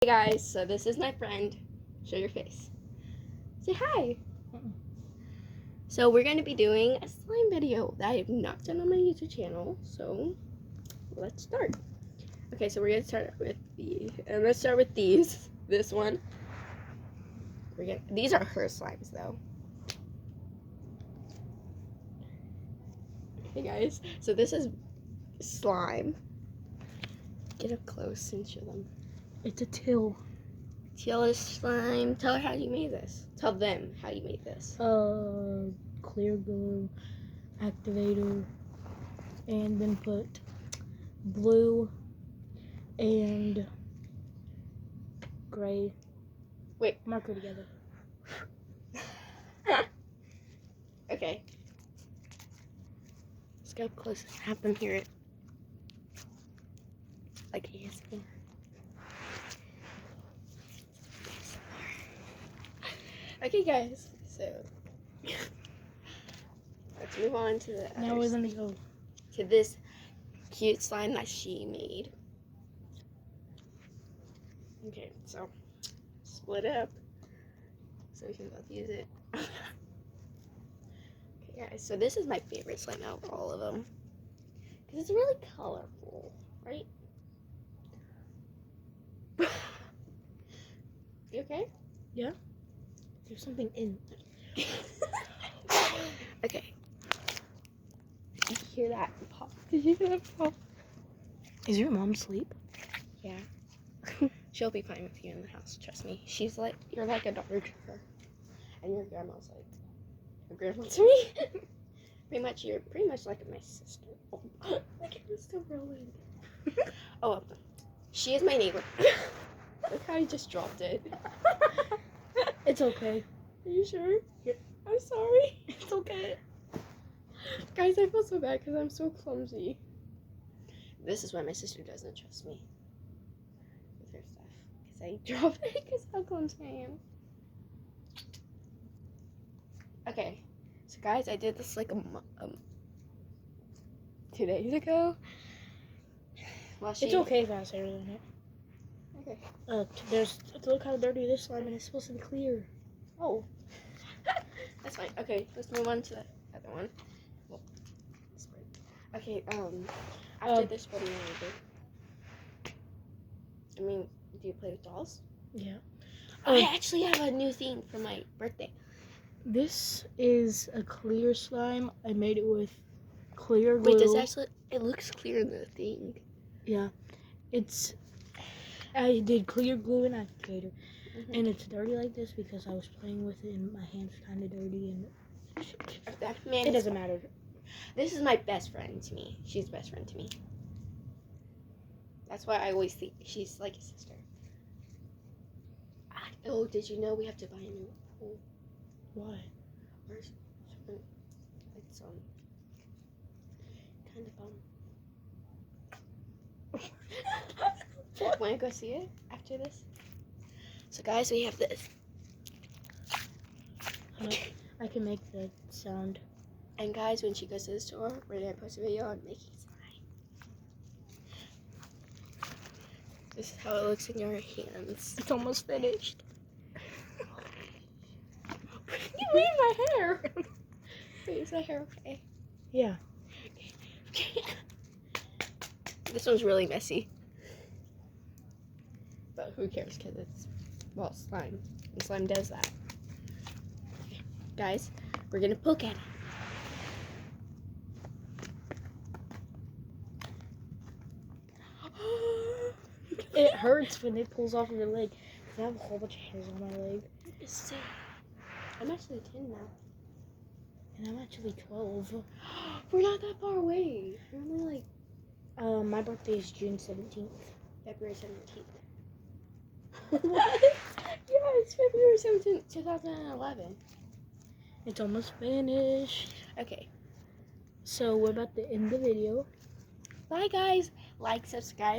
Hey guys, so this is my friend. Show your face. Say hi. So we're going to be doing a slime video that I have not done on my YouTube channel. So let's start. Okay, so we're going to start with I'm going to start with these. This one. These are her slimes though. Hey guys, so this is slime. Get up close and show them. It's a till. Teal slime. Tell her how you made this. Tell them how you made this. Clear glue, activator, and then put blue and gray marker together. Okay. Let's go up close and have them hear it. Like ASMR. Okay, guys. So let's move on to the Now we're gonna go to this cute slime that she made. Okay, so split it up so we can both use it. Okay, guys. So this is my favorite slime out of all of them because it's really colorful, right? You okay? Yeah. There's something in. Okay. Did you hear that pop? Did you hear that pop? Is your mom asleep? Yeah. She'll be fine with you in the house, trust me. She's like, you're like a daughter to her. And your grandma's like a grandma to me. You're pretty much like my sister. Oh, look at it, it's still rolling. Oh, she is my neighbor. Look how I just dropped it. It's okay. Are you sure? Yeah. I'm sorry. It's okay. Guys, I feel so bad because I'm so clumsy. This is why my sister doesn't trust me with her stuff. Because I drop it because how clumsy I am. Okay. So guys, I did this like 2 days ago. Well, It's okay if I was in it. Okay. Look how dirty this slime and it's supposed to be clear. Oh. That's fine. Okay, let's move on to the other one. Well, okay, after this, what do you want to do? I mean, do you play with dolls? Yeah. I actually have a new theme for my birthday. This is a clear slime. I made it with clear glue. Wait, it looks clear in the thing. Yeah. I did clear glue and activator. Mm-hmm. And it's dirty like this because I was playing with it and my hand's kind of dirty and it doesn't matter. This is my best friend to me. She's best friend to me. That's why I always think she's like a sister. Oh, did you know we have to buy a new pool? Why? It's kind of Want to go see it after this? So guys, we have this. I can make the sound. And guys, when she goes to the store, we're gonna post a video on making slime. This is how it looks in your hands. It's almost finished. You made my hair. Wait, is my hair okay? Yeah. This one's really messy. But who cares, because it's, well, slime. And slime does that. Okay. Guys, we're gonna poke at it. It hurts when it pulls off of your leg. I have a whole bunch of hairs on my leg. I'm actually 10 now. And I'm actually 12. We're not that far away. We're only like... My birthday is June 17th. February 17th. What? Yeah, it's February 17th, 2011. It's almost finished. Okay. So we're about to end the video. Bye, guys. Like, subscribe.